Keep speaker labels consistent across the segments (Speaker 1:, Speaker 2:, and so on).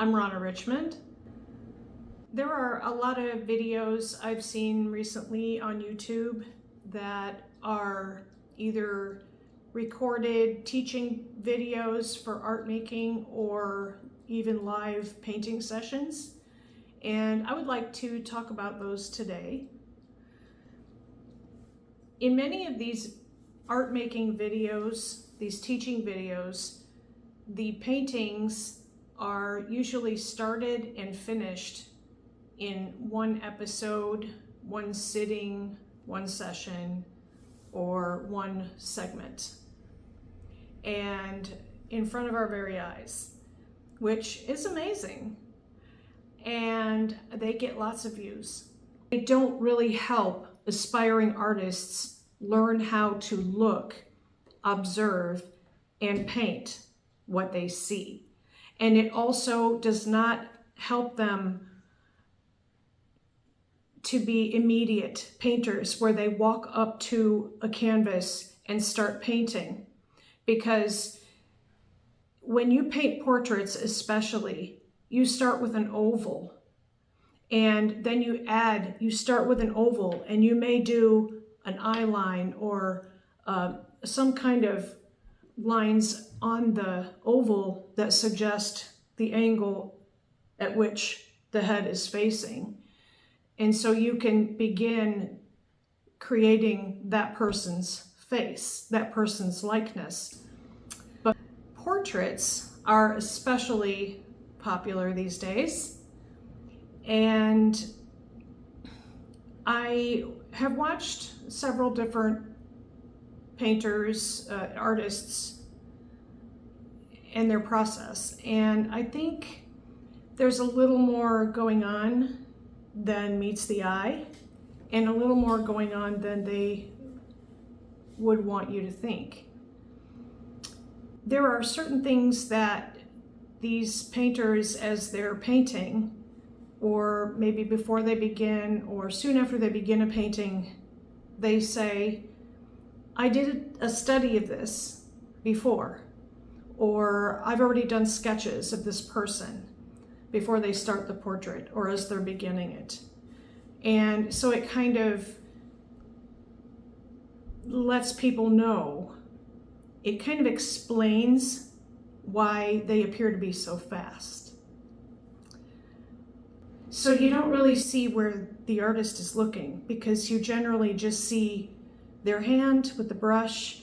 Speaker 1: I'm Ronna Richmond. There are a lot of videos I've seen recently on YouTube that are either recorded teaching videos for art making or even live painting sessions. And I would like to talk about those today. In many of these art making videos, these teaching videos, the paintings are usually started and finished in one episode, one sitting, one session, or one segment, and in front of our very eyes, which is amazing. And they get lots of views. They don't really help aspiring artists learn how to look, observe, and paint what they see. And it also does not help them to be immediate painters where they walk up to a canvas and start painting. Because when you paint portraits especially, you start with an oval. And then you start with an oval and you may do an eye line or some kind of lines on the oval that suggest the angle at which the head is facing. And so you can begin creating that person's face, that person's likeness. But portraits are especially popular these days. And I have watched several different painters, artists, and their process. And I think there's a little more going on than meets the eye, and a little more going on than they would want you to think. There are certain things that these painters, as they're painting, or maybe before they begin, or soon after they begin a painting, they say, I did a study of this before, or I've already done sketches of this person before they start the portrait or as they're beginning it. And so it kind of lets people know, it kind of explains why they appear to be so fast. So you don't really see where the artist is looking, because you generally just see their hand with the brush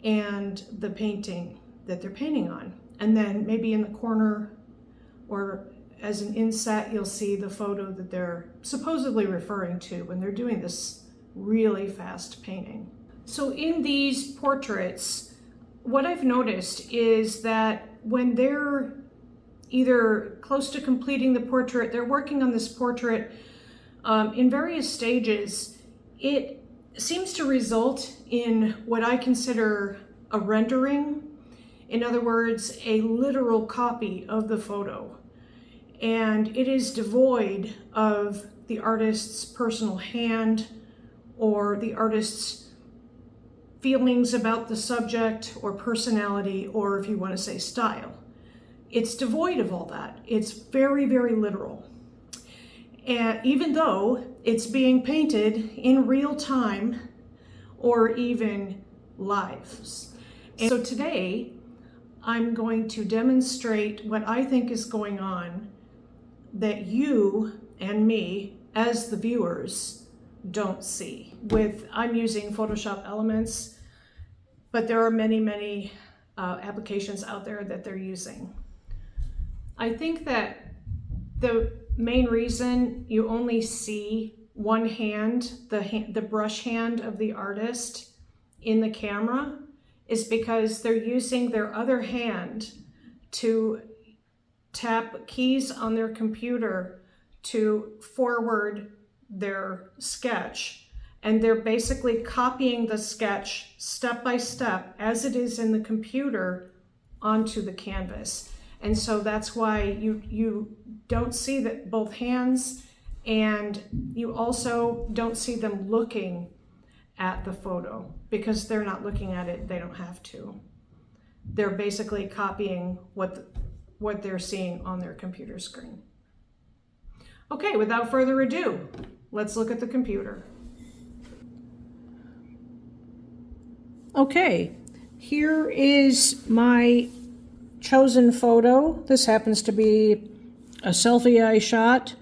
Speaker 1: and the painting that they're painting on. And then maybe in the corner or as an inset, you'll see the photo that they're supposedly referring to when they're doing this really fast painting. So in these portraits, what I've noticed is that when they're either close to completing the portrait, they're working on this portrait in various stages, it seems to result in what I consider a rendering. In other words, a literal copy of the photo. And it is devoid of the artist's personal hand or the artist's feelings about the subject or personality, or if you want to say style. It's devoid of all that. It's very, very literal. And even though it's being painted in real time or even live. And so today, I'm going to demonstrate what I think is going on that you and me, as the viewers, don't see. I'm using Photoshop Elements, but there are many, many applications out there that they're using. I think that the main reason you only see one hand, the brush hand of the artist in the camera, is because they're using their other hand to tap keys on their computer to forward their sketch. And they're basically copying the sketch step by step as it is in the computer onto the canvas. And so that's why you don't see that both hands, and you also don't see them looking at the photo because they're not looking at it, they don't have to. They're basically copying what what they're seeing on their computer screen. Okay, without further ado, let's look at the computer. Okay, here is my chosen photo. This happens to be a selfie I shot,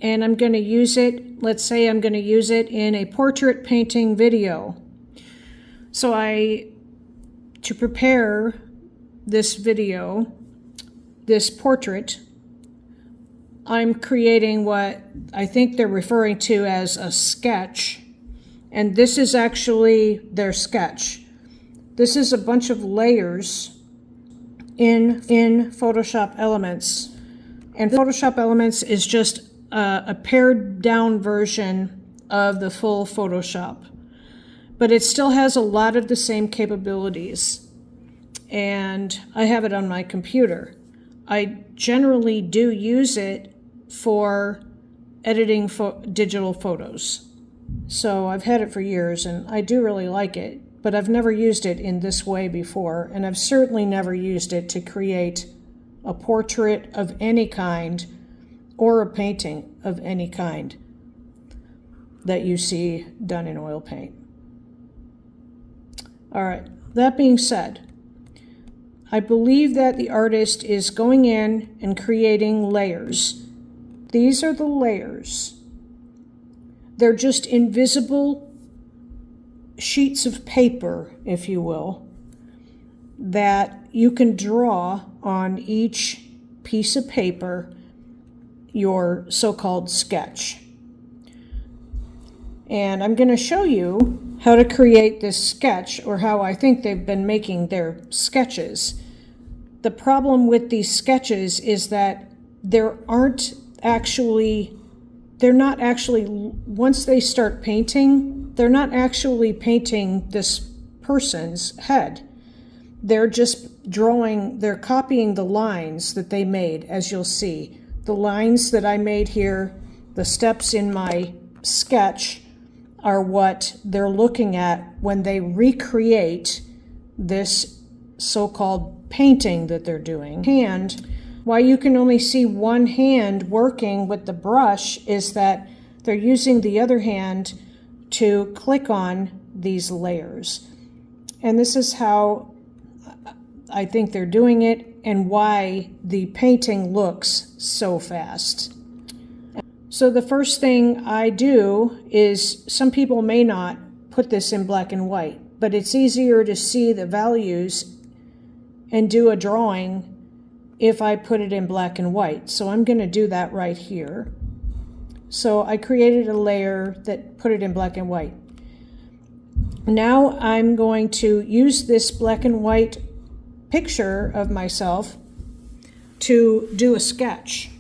Speaker 1: and I'm going to use it, let's say I'm going to use it in a portrait painting video. So to prepare this video, this portrait, I'm creating what I think they're referring to as a sketch, and this is actually their sketch. This is a bunch of layers in Photoshop Elements, and Photoshop Elements is just a pared down version of the full Photoshop, but it still has a lot of the same capabilities, and I have it on my computer. I generally do use it for editing digital photos. So I've had it for years and I do really like it, but I've never used it in this way before, and I've certainly never used it to create a portrait of any kind or a painting of any kind that you see done in oil paint. All right, that being said, I believe that the artist is going in and creating layers. These are the layers. They're just invisible sheets of paper, if you will, that you can draw on each piece of paper your so-called sketch. And I'm going to show you how to create this sketch, or how I think they've been making their sketches. The problem with these sketches is that they're not actually, once they start painting, they're not actually painting this person's head. They're just they're copying the lines that they made, as you'll see. The lines that I made here, the steps in my sketch, are what they're looking at when they recreate this so-called painting that they're doing. Why you can only see one hand working with the brush is that they're using the other hand to click on these layers. And this is how I think they're doing it, and why the painting looks so fast. So the first thing I do is, some people may not put this in black and white, but it's easier to see the values and do a drawing if I put it in black and white. So I'm going to do that right here. So I created a layer that put it in black and white. Now I'm going to use this black and white picture of myself to do a sketch.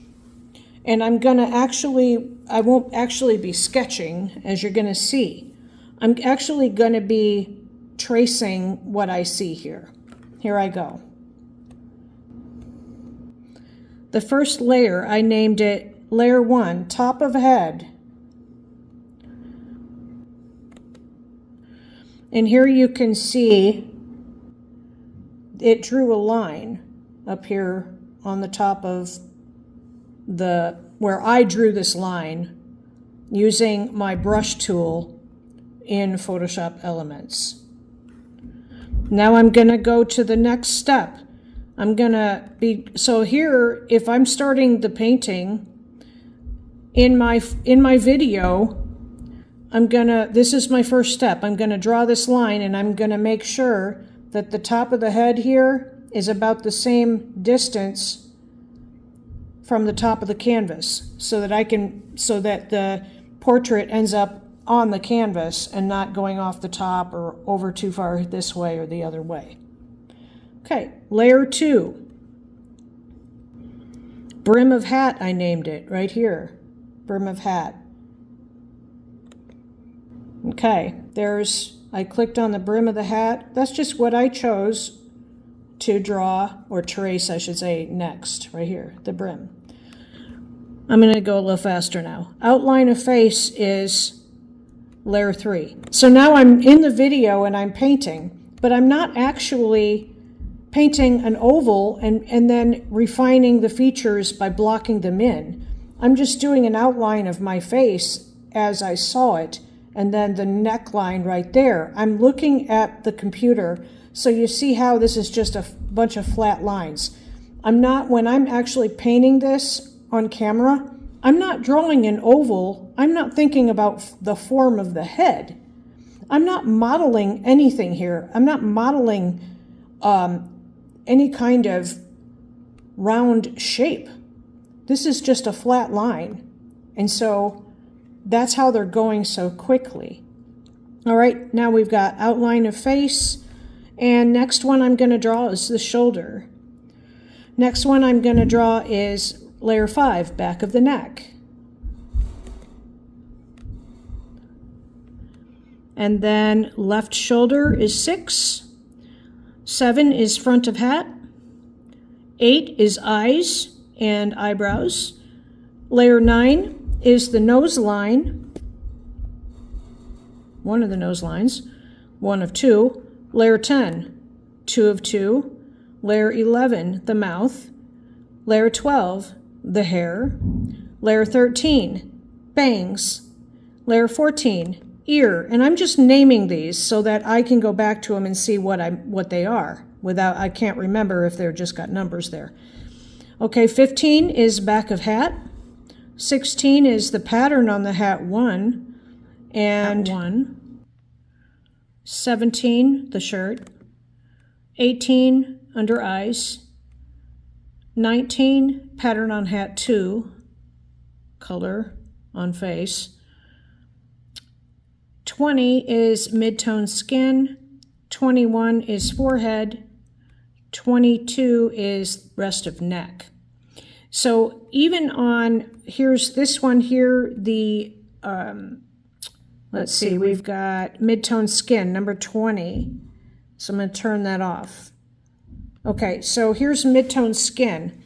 Speaker 1: And I won't actually be sketching, as you're going to see. I'm actually going to be tracing what I see here. Here I go. The first layer, I named it Layer 1, Top of Head. And here you can see it drew a line up here on the top of where I drew this line using my brush tool in Photoshop Elements. Now I'm going to go to the next step. So here, if I'm starting the painting in my video, this is my first step. I'm going to draw this line, and I'm going to make sure that the top of the head here is about the same distance from the top of the canvas, so that the portrait ends up on the canvas and not going off the top or over too far this way or the other way. Okay, Layer 2. Brim of hat, I named it right here. Brim of hat. Okay, I clicked on the brim of the hat. That's just what I chose to draw, or trace, I should say, next, right here, the brim. I'm going to go a little faster now. Outline of face is Layer 3. So now I'm in the video and I'm painting, but I'm not actually painting an oval and then refining the features by blocking them in. I'm just doing an outline of my face as I saw it, and then the neckline right there. I'm looking at the computer, so you see how this is just a bunch of flat lines. When I'm actually painting this on camera, I'm not drawing an oval. I'm not thinking about the form of the head. I'm not modeling anything here. I'm not modeling any kind of round shape. This is just a flat line. And so that's how they're going so quickly. All right, now we've got outline of face. And next one I'm going to draw is the shoulder. Next one I'm going to draw is layer 5, back of the neck. And then left shoulder is 6. 7 is front of hat. 8 is eyes and eyebrows. Layer 9 is the nose line. One of the nose lines. 1 of 2. Layer 10, 2 of 2. Layer 11, the mouth. Layer 12, the hair. Layer 13, bangs. Layer 14, ear. And I'm just naming these so that I can go back to them and see what they are. I can't remember if they're just got numbers there. Okay, 15 is back of hat. 16 is the pattern on the hat 1. And hat 1. 17, the shirt. 18, under eyes. 19, pattern on hat 2, color on face. 20 is mid-tone skin. 21 is forehead. 22 is rest of neck. So even on, here's this one here, the, let's see, we've got mid-tone skin, number 20. So I'm going to turn that off. Okay, so here's mid-tone skin.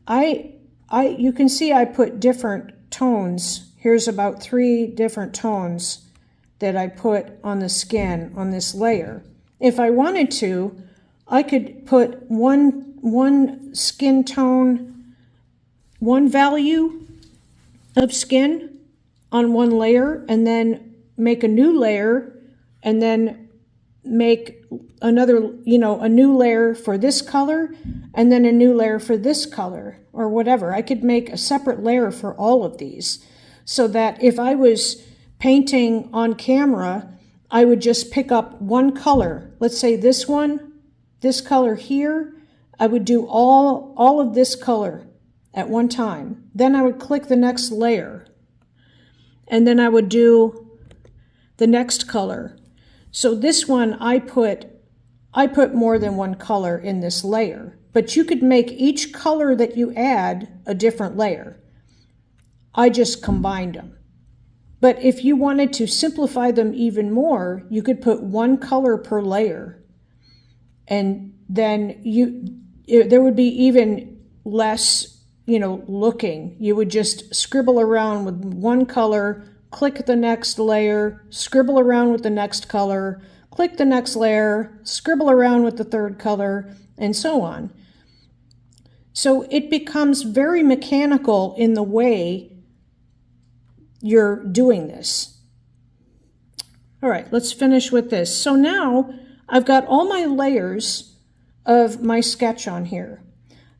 Speaker 1: You can see I put different tones. Here's about 3 different tones that I put on the skin on this layer. If I wanted to, I could put one skin tone, one value of skin on one layer, and then make a new layer, and then make another, a new layer for this color, and then a new layer for this color, or whatever. I could make a separate layer for all of these, so that if I was painting on camera, I would just pick up one color. Let's say this one, this color here, I would do all of this color at one time. Then I would click the next layer, and then I would do the next color. So this one, I put more than one color in this layer, but you could make each color that you add a different layer. I just combined them. But if you wanted to simplify them even more, you could put one color per layer, and then there would be even less, looking. You would just scribble around with one color, click the next layer, scribble around with the next color, click the next layer, scribble around with the third color, and so on. So it becomes very mechanical in the way you're doing this. All right, let's finish with this. So now I've got all my layers of my sketch on here.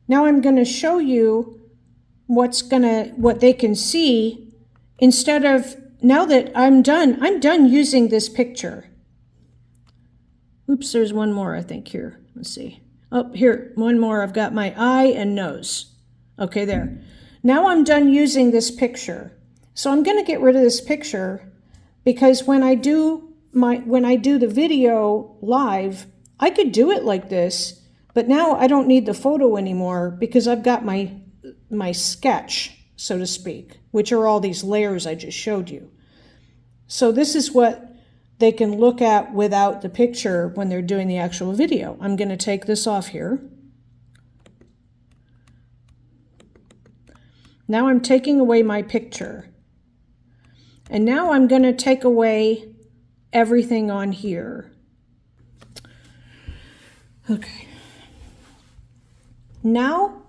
Speaker 1: Now I'm going to show you what they can see instead of, now that I'm done using this picture. Oops, there's one more I think here. Let's see. Oh, here, one more. I've got my eye and nose. Okay, there. Now I'm done using this picture. So I'm going to get rid of this picture, because when I do the video live, I could do it like this, but now I don't need the photo anymore because I've got my sketch, so to speak, which are all these layers I just showed you. So this is what they can look at without the picture when they're doing the actual video. I'm going to take this off here. Now I'm taking away my picture. And now I'm going to take away everything on here. Okay. Now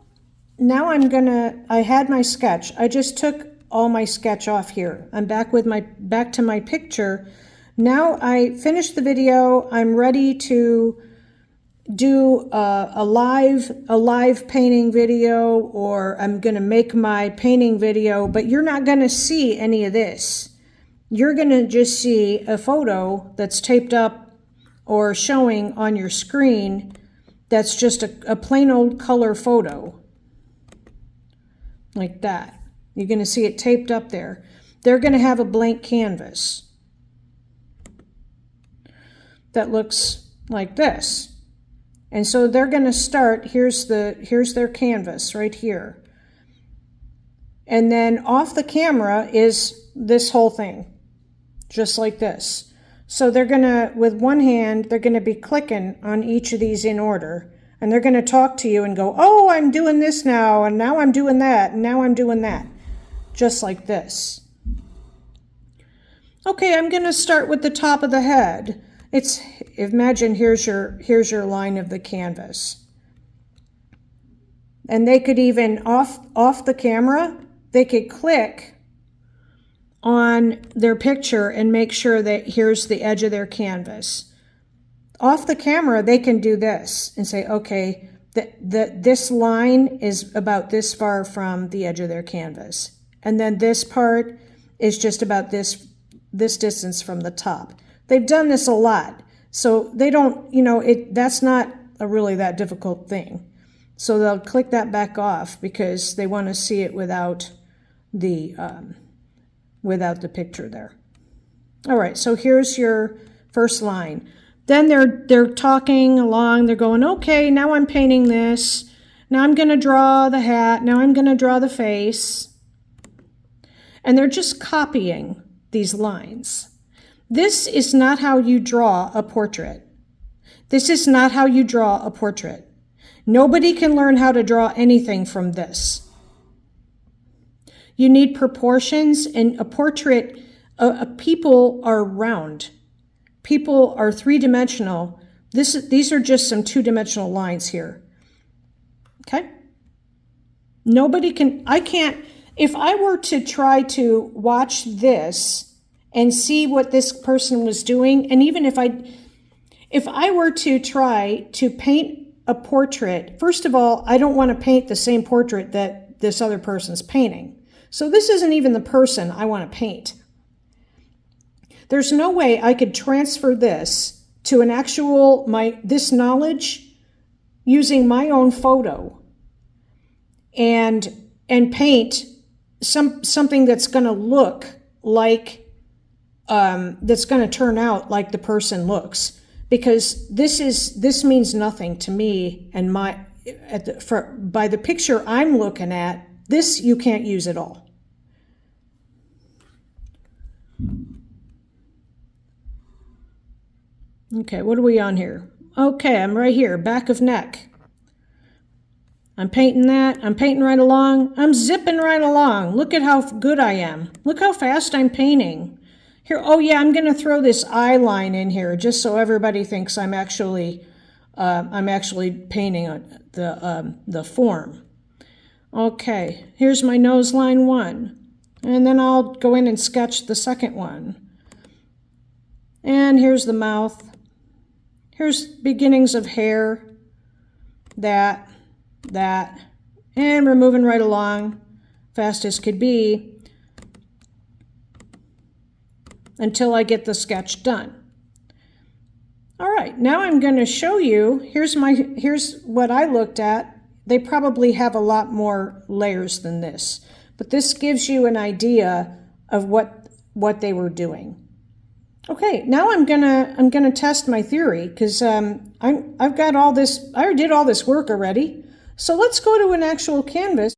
Speaker 1: I had my sketch. I just took all my sketch off here. I'm back to my picture. Now I finished the video. I'm ready to do a live painting video, or I'm going to make my painting video, but you're not going to see any of this. You're going to just see a photo that's taped up or showing on your screen that's just a plain old color photo. Like that. You're going to see it taped up there. They're going to have a blank canvas that looks like this. And so they're going to start, here's their canvas right here. And then off the camera is this whole thing, just like this. So they're going to, with one hand, they're going to be clicking on each of these in order. And they're going to talk to you and go, oh, I'm doing this now, and now I'm doing that, and now I'm doing that. Just like this. Okay, I'm going to start with the top of the head. Imagine here's your line of the canvas. And they could even, off the camera, they could click on their picture and make sure that here's the edge of their canvas. Off the camera, they can do this and say, okay, this line is about this far from the edge of their canvas. And then this part is just about this distance from the top. They've done this a lot. So they don't, that's not really that difficult thing. So they'll click that back off because they want to see it without the picture there. All right, so here's your first line. Then they're talking along. They're going, okay, now I'm painting this. Now I'm going to draw the hat. Now I'm going to draw the face. And they're just copying these lines. This is not how you draw a portrait. This is not how you draw a portrait. Nobody can learn how to draw anything from this. You need proportions, and a portrait, people are round. People are three-dimensional. These are just some two-dimensional lines here. Okay? If I were to try to watch this and see what this person was doing, and even if I were to try to paint a portrait, first of all, I don't want to paint the same portrait that this other person's painting. So this isn't even the person I want to paint. There's no way I could transfer this to this knowledge using my own photo and paint something that's going to look like, that's going to turn out like the person looks, because this means nothing to me, and by the picture I'm looking at, this you can't use at all. Okay, what are we on here? Okay, I'm right here, back of neck. I'm painting that. I'm painting right along. I'm zipping right along. Look at how good I am. Look how fast I'm painting. Here, oh yeah, I'm going to throw this eye line in here just so everybody thinks I'm actually painting the form. Okay, here's my nose line 1. And then I'll go in and sketch the second one. And here's the mouth. Here's beginnings of hair. That. And we're moving right along, fast as could be, until I get the sketch done. All right, now I'm going to show you, here's what I looked at. They probably have a lot more layers than this, but this gives you an idea of what they were doing. Okay, now I'm gonna test my theory, because I've got all this. I already did all this work already. So let's go to an actual canvas.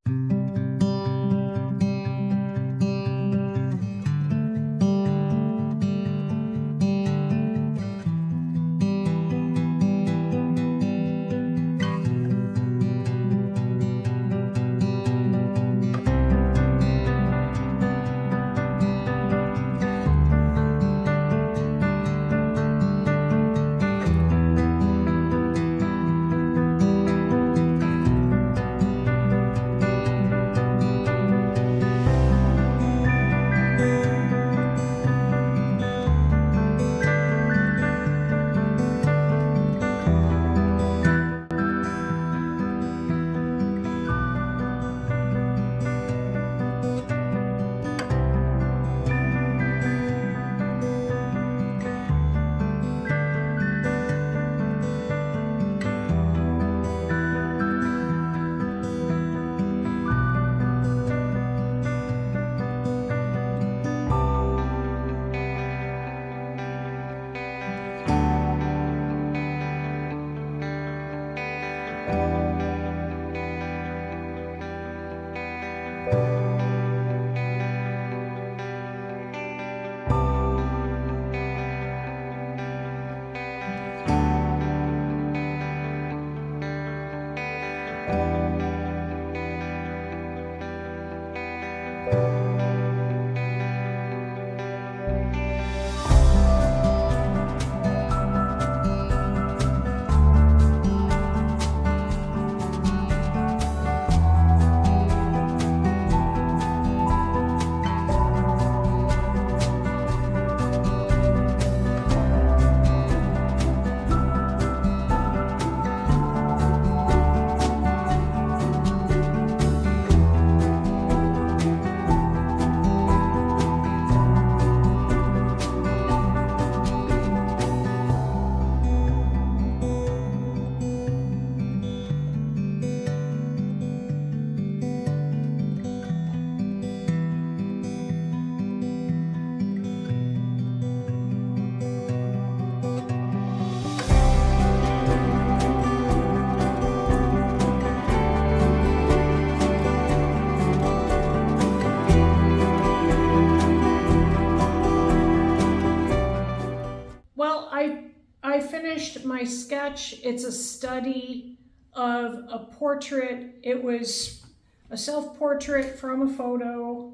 Speaker 1: Well, I finished my sketch. It's a study of a portrait. It was a self-portrait from a photo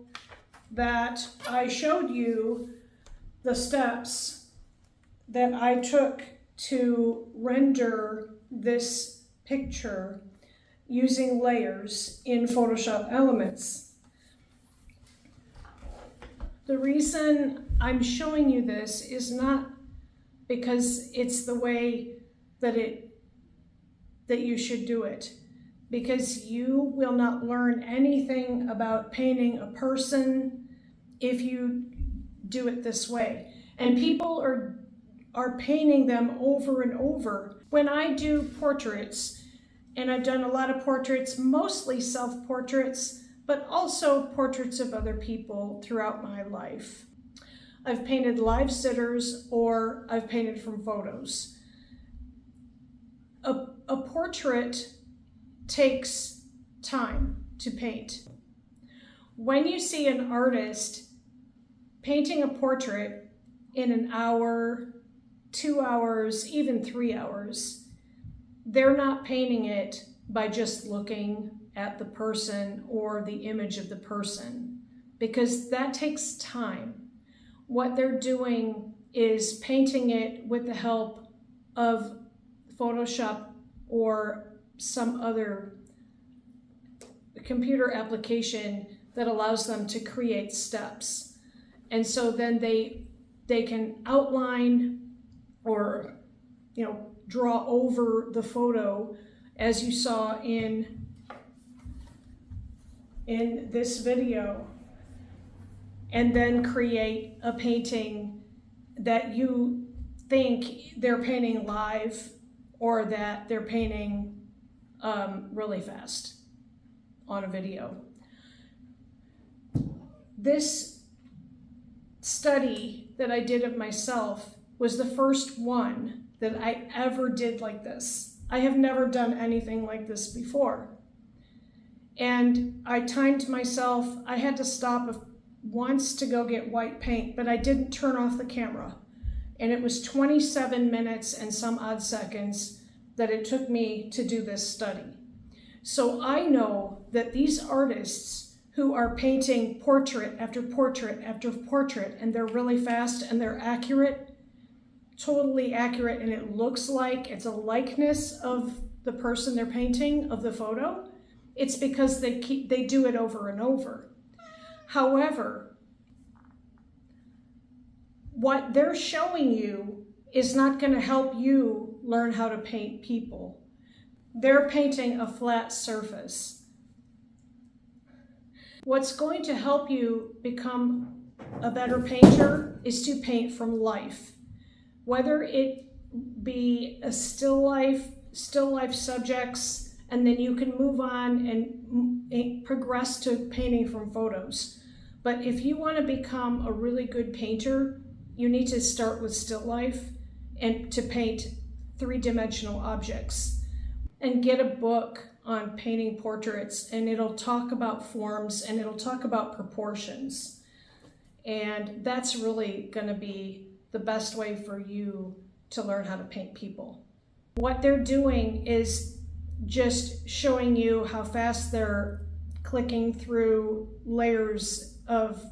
Speaker 1: that I showed you the steps that I took to render this picture using layers in Photoshop Elements. The reason I'm showing you this is not because it's the way that you should do it, because you will not learn anything about painting a person if you do it this way. And people are painting them over and over. When I do portraits, and I've done a lot of portraits, mostly self-portraits, but also portraits of other people throughout my life. I've painted live sitters, or I've painted from photos. A portrait takes time to paint. When you see an artist painting a portrait in an hour, 2 hours, even 3 hours, they're not painting it by just looking at the person or the image of the person, because that takes time. What they're doing is painting it with the help of Photoshop or some other computer application that allows them to create steps. And so then they can outline or, draw over the photo, as you saw in this video, and then create a painting that you think they're painting live, or that they're painting really fast on a video. This study that I did of myself was the first one that I ever did like this. I have never done anything like this before. And I timed myself. I had to stop once to go get white paint, but I didn't turn off the camera. And it was 27 minutes and some odd seconds that it took me to do this study. So I know that these artists who are painting portrait after portrait after portrait, and they're really fast and they're accurate, totally accurate, and it looks like it's a likeness of the person they're painting, of the photo, it's because they do it over and over. However, what they're showing you is not going to help you learn how to paint people. They're painting a flat surface. What's going to help you become a better painter is to paint from life. Whether it be a still life subjects, and then you can move on and progress to painting from photos. But if you want to become a really good painter, you need to start with still life and to paint three-dimensional objects. And get a book on painting portraits, and it'll talk about forms and it'll talk about proportions. And that's really going to be the best way for you to learn how to paint people. What they're doing is just showing you how fast they're clicking through layers of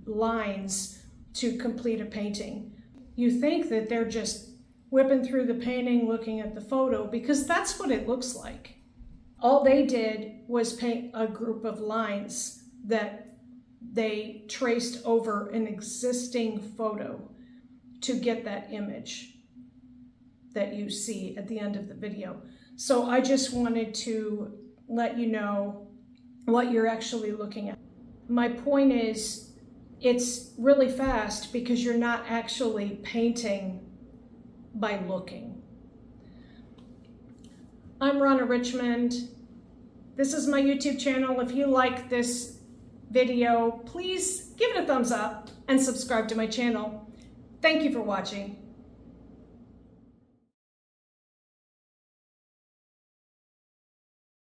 Speaker 1: lines to complete a painting. You think that they're just whipping through the painting looking at the photo, because that's what it looks like. All they did was paint a group of lines that they traced over an existing photo to get that image that you see at the end of the video. So I just wanted to let you know what you're actually looking at. My point is, it's really fast because you're not actually painting by looking. I'm Ronna Richmond. This is my YouTube channel. If you like this video, please give it a thumbs up and subscribe to my channel. Thank you for watching.